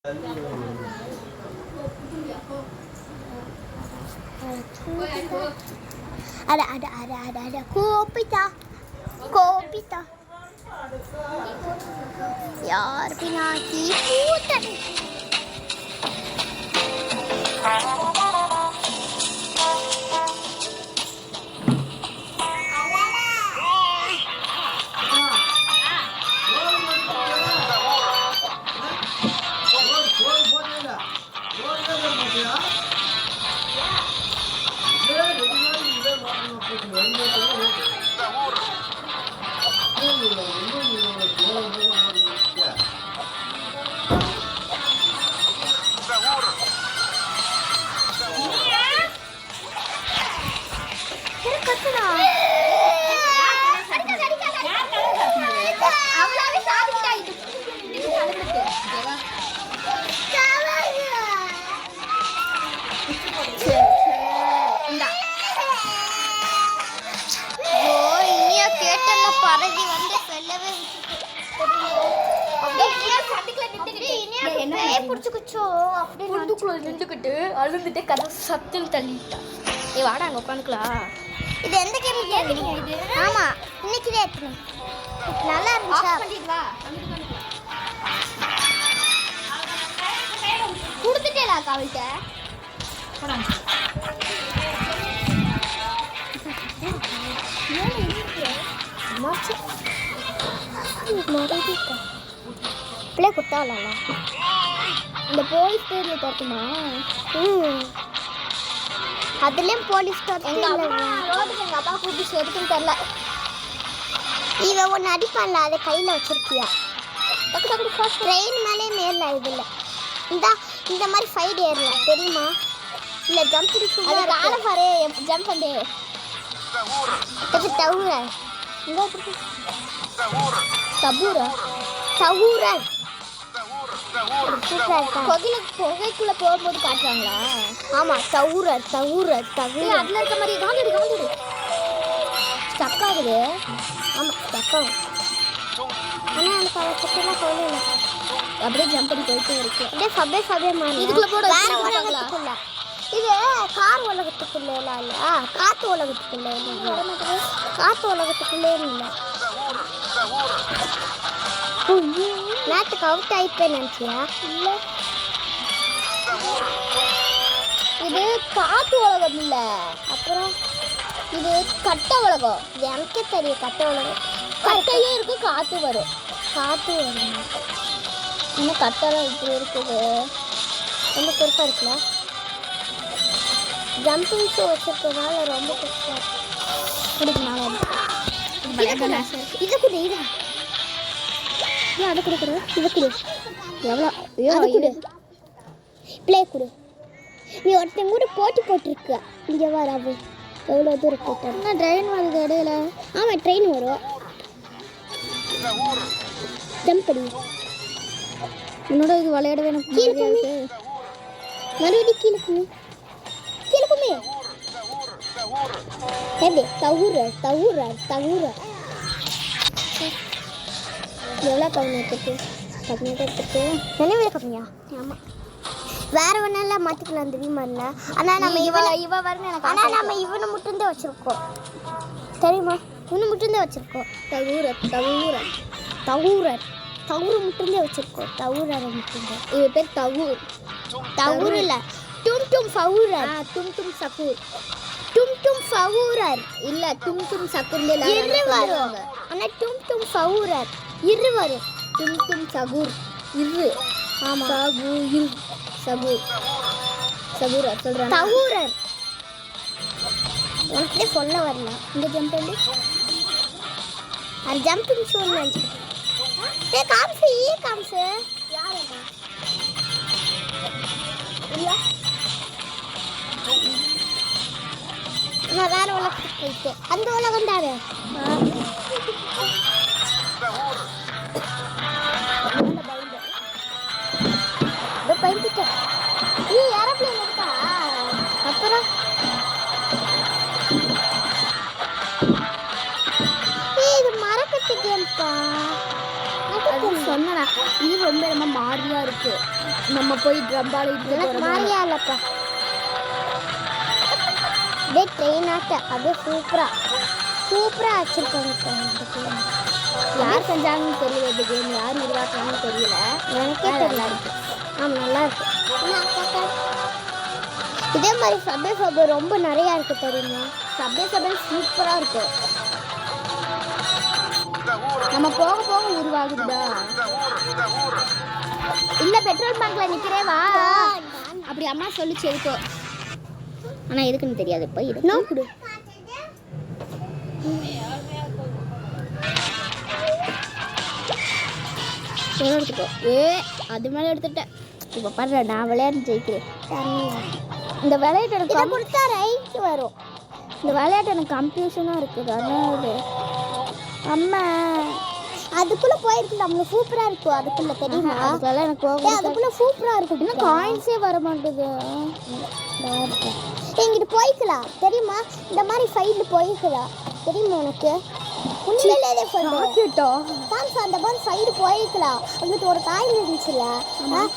Ada kopita. यार बिना की पूतन பரதி வந்து செல்லவே என்ன புடிச்சுக்குச்சோ அப்படியே புடிச்சுக்குள்ள நின்றுக்கிட்டு அழுந்துட்டு கதை சத்துன்னு தள்ளிட்டான். ஏ வாடா அங்கே உட்காந்துக்கலாம். இது எந்த கேம் கேட்குறீங்க? இது ஆமாம் இன்னைக்கு தான் எடுத்துனேன். நல்லா இருந்துச்சா? கொடுத்துட்டேலா அவள்கிட்ட? பிள்ளை குத்தாவல இந்த போலீஸ் பேர்ல தோட்டுமா? அதுலயும் போலீஸ் ரோடுக்கு எங்க அப்பா கூப்பிட்டு எதுக்குன்னு தெரியல. இவ ஒன்று அடிப்பான்ல அதை கையில் வச்சிருக்கியா? ட்ரெயின் மேலே மேல இதுல இந்த மாதிரி ஃபைட் ஏறலாம் தெரியுமா? இல்லை ஜம்ப் அது ஆள பாரு ஜம்ப் பண்ணு. தவுரா தபூரா தவுரா புகைக்குள்ள போகும்போது காட்டுறாங்களா? ஆமா தவுரர் தவுரர் தவுரர் அதுல இருக்க மாதிரி காந்துடு ஸ்டக் ஆகுது. ஆமா ஸ்டக் ஆகும். ஆனா எனக்கு அவ செட்டெல்லாம் கவலை இல்லை. அப்படியே ஜம்ப் பண்ணி போயிட்டு இருக்கு. அப்படியே சபே மாதிரி இதுக்குள்ள போட உலகத்துக்குள்ள இது கார் உலகத்துக்குள்ள இல்ல காத்து உலகத்துக்குள்ள காத்து உலகத்துக்குள்ளே இல்லை. நேற்றுக்கு அவுட் ஆயிப்பேன் நினச்சியா? இல்லை இது காத்து உலகம் இல்லை. அப்புறம் இது கட்ட உலகம். இது எனக்கே தெரியும் கட்ட உலகம். கட்டையும் இருக்கு காற்று வரும். காற்று வரும். இன்னும் கட்டெல்லாம் இப்படி இருக்குது. ரொம்ப பெருசாக இருக்குல்ல? ஜம்பிங் ஷோ வச்சிருக்கனால ரொம்ப பெருசாக குடிக்கனால இது கூட இது அதை கொடுக்குற இதை கொடு. எவ்வளோ அது கொடு. பிளே கொடு. நீ ஒருத்தங்க கூட போட்டிருக்க. இங்கே வராது எவ்வளோ தூரம் போட்டேன். ட்ரெயின் வருது இடையில. ஆமாம் ட்ரெயின் வரும். ஜம்ப் பண்ணி என்னோட இது விளையாடவே எனக்கு கீழே மறுபடியும் கீழே எப்படி தவுர எவ்வளோ பதினெட்டுக்கு நினைவு கம்மியா? ஆமாம் வேற ஒன்றெல்லாம் மாற்றிக்கலாம் தெரியுமா? இல்லை ஆனால் நம்ம இவ வரணும் எனக்கு. ஆனால் நம்ம இவனை மட்டும்தான் வச்சுருக்கோம் தெரியுமா? இவனை மட்டும்தான் வச்சுருக்கோம். தவுரு மட்டும்தான் வச்சுருக்கோம். தவுரை மட்டும்தான். இவ பேர் தவுர் இல்லை டும் ஃபவுரர். டும் சக்கூர். டும் ஃபவுரர் இல்லை டும் சக்கூர்ல இரு வரும். ஆனால் டும் ஃபவுரர் இரு வரும். டும் சகூர் இரு. ஆமாம் சகூரர் சொல்கிறேன். தவுரர் உனக்கே சொல்ல வரல. இந்த ஜம்ப் பண்ணி அது ஜம்பிங் ஷோன்னு நினச்சிக்கிட்டேன். காமிச்சு இல்லை நான் வேற உலகத்துக்கு போயிட்டேன். அந்த உலகம் தானே பயந்துட்டேன். நீ ஏரோப்ளேன் இருக்கா? அப்புறம் இது மறக்கத்து கேம்பா. அது சொன்னா இது ரொம்ப ரொம்ப மாறியா இருக்கு. நம்ம போய் ட்ரம்பால இட்டு மாறியா இல்லப்பா. அப்படியே ட்ரெயின் ஆட்ட அப்படியே சூப்பரா வச்சிருக்காங்க. யார் செஞ்சாங்கன்னு தெரியல. இந்த கேம் யார் உருவாக்குறாங்கன்னு தெரியல. எனக்கே நல்லா இருக்கு. ஆமாம் நல்லா இருக்கு. இதே மாதிரி சப்வே ரொம்ப நிறையா இருக்கு தெரியுமா? சப்வே சூப்பராக இருக்கு. நம்ம போக போக உருவாகுதுடா. இல்லை பெட்ரோல் பங்க்ல நிற்கிறே வா அப்படி அம்மா சொல்லிச்சு இருக்கோ. ஆனால் எதுக்குன்னு தெரியாது. இப்போ இது கொடு. எடுத்துக்கோ. அது மேலே எடுத்துட்டேன். இப்போ பாரு நான் விளையாட்டு ஜெயிக்கிறேன். இந்த விளையாட்டு எனக்கு கொடுத்தா ரைட் வரும். இந்த விளையாட்டு எனக்கு கன்ஃபியூஷனாக இருக்குது. அதாவது அம்மா அதுக்குள்ளே போயிருக்கு. நம்மளுக்கு சூப்பராக இருக்கும். அதுக்குள்ளே தெரியுமா? அதுக்கெல்லாம் எனக்கு அதுக்குள்ளே சூப்பராக இருக்கும். இன்னும் காயின்ஸே வர மாட்டேது. எங்கிட்ட போய்க்கலாம் தெரியுமா? இந்த மாதிரி சைடில் போய்க்கலாம் தெரியுமா உனக்கு? அந்த மாதிரி சைடு போய்க்கலாம். அங்கிட்டு ஒரு காயின் இருந்துச்சுல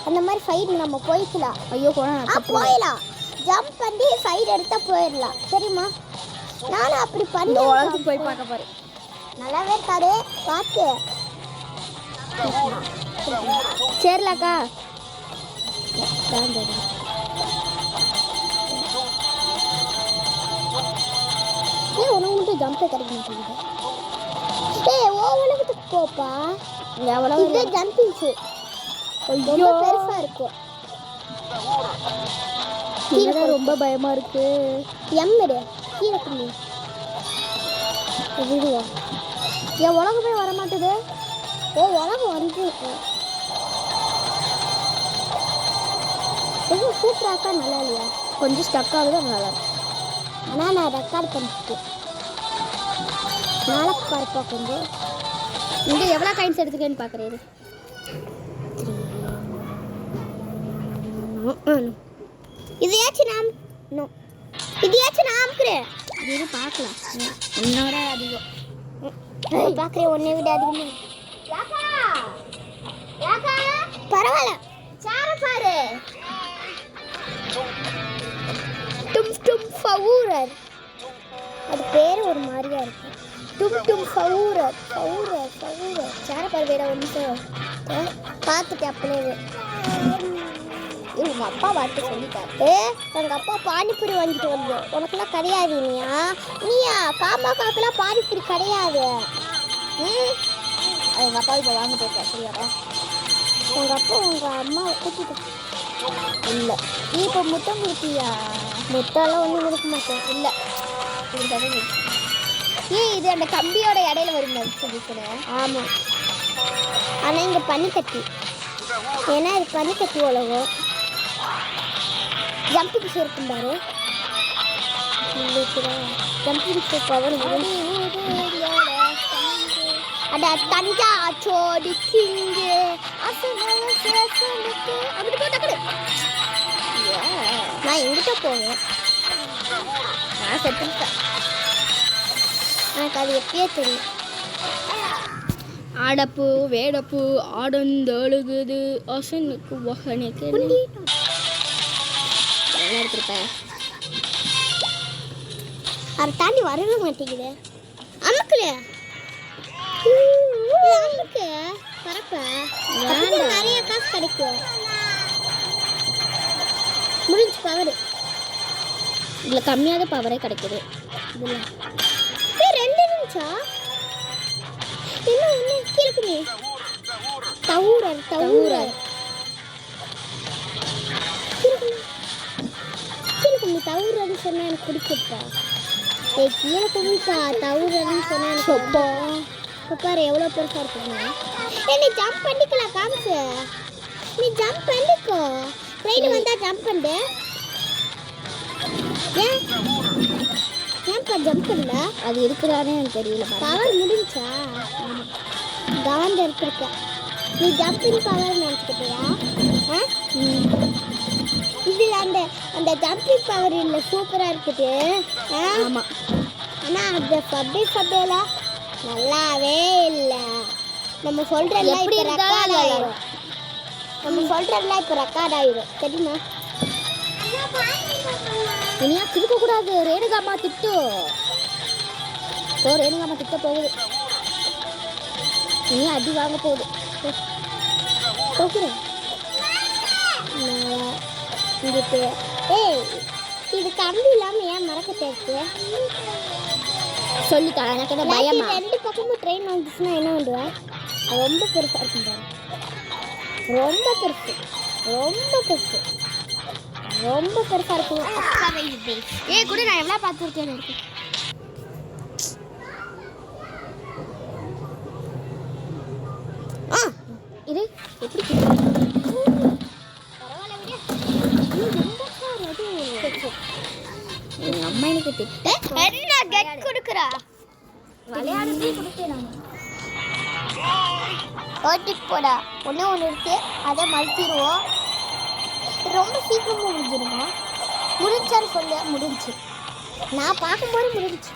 அந்த மாதிரி சைடு நம்ம போய்க்கலாம். ஐயோ போயிடலாம். ஜம்ப் பண்ணி சைடு எடுத்தா போயிடலாம் தெரியுமா? நானும் அப்படி பண்ணி போய் பார்க்க போறேன். நல்லாவே இருக்காது பார்த்து. சரிலாக்கா உனக்கு மட்டும் ஜம்பே கிடைக்க மாட்டேங்குது. உலகத்துக்கு போப்பா. இது ஜம்பிங்ஸ் ரொம்ப பெருசா இருக்கும். கீழே ரொம்ப பயமா இருக்கு. எம்மிடு கீழே பண்ணி என் உலகமே வர மாட்டேது. உலகம் வந்து சூப்பராக்கா நல்லா இல்லையா? கொஞ்சம் ஸ்டக் ஆகுது நல்லா இருக்கு. ஆனால் நான் ரெக்கார்ட் பண்ணிட்டு நாளை பார்ப்பா. கொஞ்சம் இங்கே எவ்வளோ காயின்ஸ் எடுத்துக்கேன்னு பார்க்குறேன். இதையாச்சும் நான் அமுக்குறேன். இது பார்க்கலாம். உன்னோட அதிகம் பார்க்குறேன். உன்னை விட அதிகமாக பரவாயில்ல. சார பாரு. டும் ஃபவுரர். அது பேர் ஒரு மாதிரியா இருக்கு. டும் ஃபவுரர். சார பாரு. வேற ஒரு நிமிஷம் பார்த்துட்டேன். அப்படியே உங்கள் அப்பா வார்த்தை சொல்லிட்டாரு. எங்கள் அப்பா பானிபூரி வாங்கிட்டு வந்தோம். உனக்குலாம் கிடையாது. நீயா காமாக்காக்கெல்லாம் பானிபூரி கிடையாது. எங்கள் அப்பா இப்போ வாங்க போயிருக்கா. சரியாப்பா? உங்கள் அப்பா உங்கள் அம்மாவை கூட்டிட்டு இல்லை. நீ இப்போ முத்தம் கொடுத்தியா? முத்தெல்லாம் ஒன்றும் கொடுக்க மாட்டேன். இல்லை இது அந்த கம்பியோட இடையில வருங்க. ஆமாம். ஆனால் இங்கே பனிக்கட்டி. ஏன்னா இது பனிக்கட்டி உலகம். ஜம்பிங் இருக்கும் பாரு. ஜம்பிங் பவர் அட தஞ்சா சோடி கிங்கு அப்படி போட்டா. நான் எங்கிட்ட போவேன். நான் செத்துட்டேன். எனக்கு அது எப்பயே தெரியும். ஆடப்பு வேடப்பு ஆடந்தழுகுது அசனுக்கு வகனுக்கு எடுத்துருப்பேன். அதை தாண்டி வரவே மாட்டேங்குது. அமுக்குல அமுக்கு பரப்ப நிறைய காசு கிடைக்கும். முடிஞ்சு பவர் இதில் கம்மியாத பவரே கிடைக்குது. இதில் 2 நிமிஷா இன்னும் ஒன்று இருக்குமே. தவுரர் தவுரன்னு சொன்னால் எனக்கு பிடிச்சிருப்பா. கீழே குமிப்பா. தவுரன்னு சொன்னால் எனக்கு இப்போ பாரு எவ்வளோ பெருசாக இருக்குங்க. நீ ஜம்ப் பண்ணிக்கலாம். காமிச்சு நீ ஜம்ப் பண்ணிக்கோ. ட்ரெயின் வந்தால் ஜம்ப் பண்ணு. ஏன்ப்பா ஜம்ப் பண்ணல? அது இருக்குதானே எனக்கு தெரியல. பவர் முடிஞ்சா கவர்ந்து எடுத்துருக்க. நீ ஜம்பிங் பவர் நினச்சிக்கிட்டியா? இதில் அந்த ஜம்பிங் பவர் இல்லை சூப்பராக இருக்குது. ஆமாம். ஆனால் அந்த சப்வேலாம் நல்லாவே இல்லை. நம்ம சொல்கிற எப்படி இருந்தாலும் நம்ம சொல்றதுலாம் இப்போ ரெக்கார்ட் ஆயிடும் தெரியுமா? இனியா திருக்கக்கூடாது. ரேணுகாமா திட்டு. ரேணுகாமா திட்ட போகுது. இனியா அடி வாங்க போகுது. போகிறேன் இங்கிட்டு. ஏய் இது கம்பி இல்லாமல் ஏன் மறக்க தேக்கு சொல்லிட்டா. எனக்கு என்ன பயமா? 2 பக்கமும் ட்ரெயின் வந்துச்சுன்னா என்ன பண்ணுவேன்? ரொம்ப பெருசாக இருக்கும். ரொம்ப பெருசு ரொம்ப பெருசாக இருக்கும். ஏய் கூட நான் எவ்வளோ பார்த்துருக்கேன். இருக்கு இது எப்படி எங்கள் அம்மா எனக்கு திட்ட என்ன கெட் கொடுக்குறா விளையாடுறதே கொடுக்குறாங்க. ஓட்டிட்டு போடா ஒன்று இருக்கு அதை மறுத்திடுவோம். ரொம்ப சீக்கிரமாக முடிஞ்சிருமா? முடிஞ்சான்னு சொல்ல முடிஞ்சு. நான் பார்க்கும்போது முடிஞ்சு.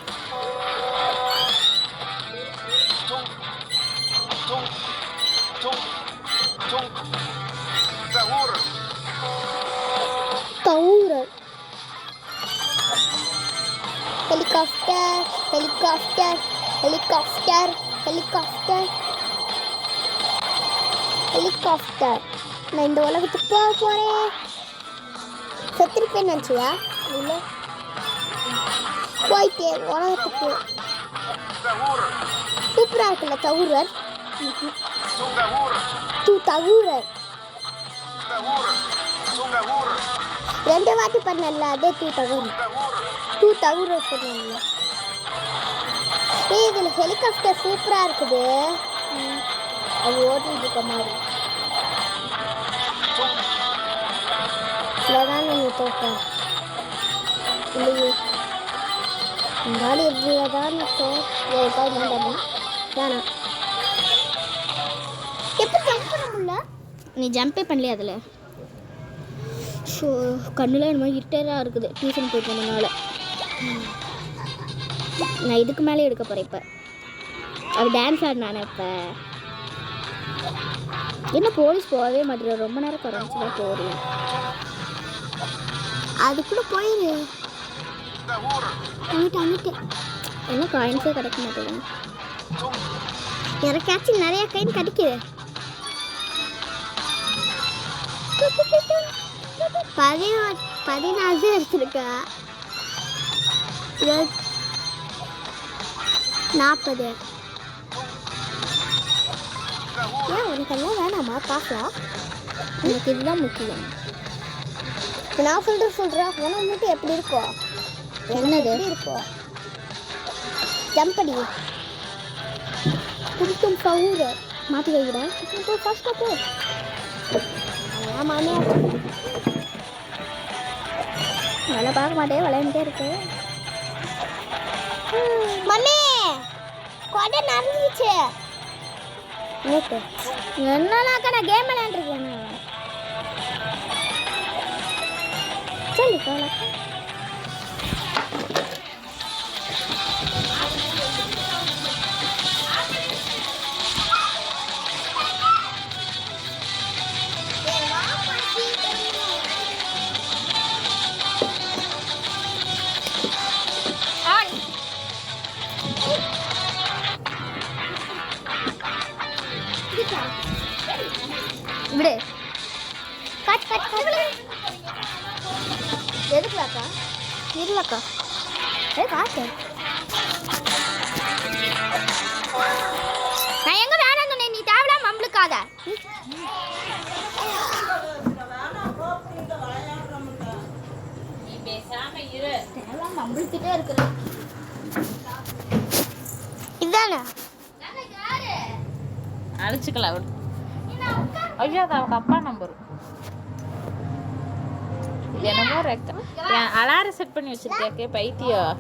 தௌரர் helicopter helicopter helicopter helicopter helicopter. நான் இந்த உலகத்துக்கு போக போகிறேன். செத்துருப்பேன்னு நினச்சியா? இல்லை போயிட்டேன் உலகத்துக்கு. சூப்பராக இருக்குல்ல தௌரர். தௌரர் 2 வாட்டி பண்ணல. அதே தௌரர் சொன்னல. இதில் ஹெலிகாப்டர் சூப்பராக இருக்குது. அது ஓட்டிட்டு இருக்க மாதிரி தான் நீங்கள் தோட்டம் இல்லையே. இருந்தாலும் எப்படியாதான் வேணாம். எப்படி ஜம்ப் பண்ண முடியல? நீ ஜம்பே பண்ணலையே அதில். ஸோ கண்ணில் இந்த மாதிரி இருட்டராக இருக்குது. டியூஷன் போயிட்டு வந்தனால நான் இதுக்கு மேலே எடுக்க போகிறேன். இப்போ அது டான்ஸ் ஆடினானே. இப்போ என்ன போலீஸ் போகவே மாட்டேன். ரொம்ப நேரம் குறைஞ்சி தான் போகிறேன். அதுக்குள்ளே போயிரு. அங்கிட்டு என்ன காயின்ஸே கிடைக்க மாட்டேங்குது. எனக்காச்சும் நிறைய காயின் கிடைக்குது. 14 எடுத்துருக்கா. 40. ஏன் உனக்கெல்லாம் வேணாமா? காசா? எனக்கு இதுதான் முக்கியம். நான் சொல்கிறேன் உனக்கு மட்டும் எப்படி இருக்கும்? என்னது இருக்கும்? ஜம்ப் அடி குடிக்கும் பவுர மாற்றி வைக்கிறேன். ஃபஸ்ட்டாக போ. ஆமாமே நல்லா பார்க்க மாட்டேன். விளையாண்டுட்டே இருக்கு. மம்மி கொடை நடந்துச்சு. என்னன்னாக்கா நான் கேம் விளையாண்டுருக்கேன். சொல்லி கவலைக்கா விடு. Cut cut cut. எதுக்குலாக்கா? இல்லக்கா. காட்டு. நான் எங்க வேணாம் சொன்னேன். நீ தேவையில்லாம மம்பளுக்காத. நீ பேசாம இரு. தேவையில்லாம மம்பளுக்கிட்டே இருக்கிற. இதானே அழிச்சுக்கலாம். ஐயா அது அவங்க அப்பா நம்பர். என்னமோ அலாரம் செட் பண்ணி வச்சிருக்கியாக்கே பைத்தியம்.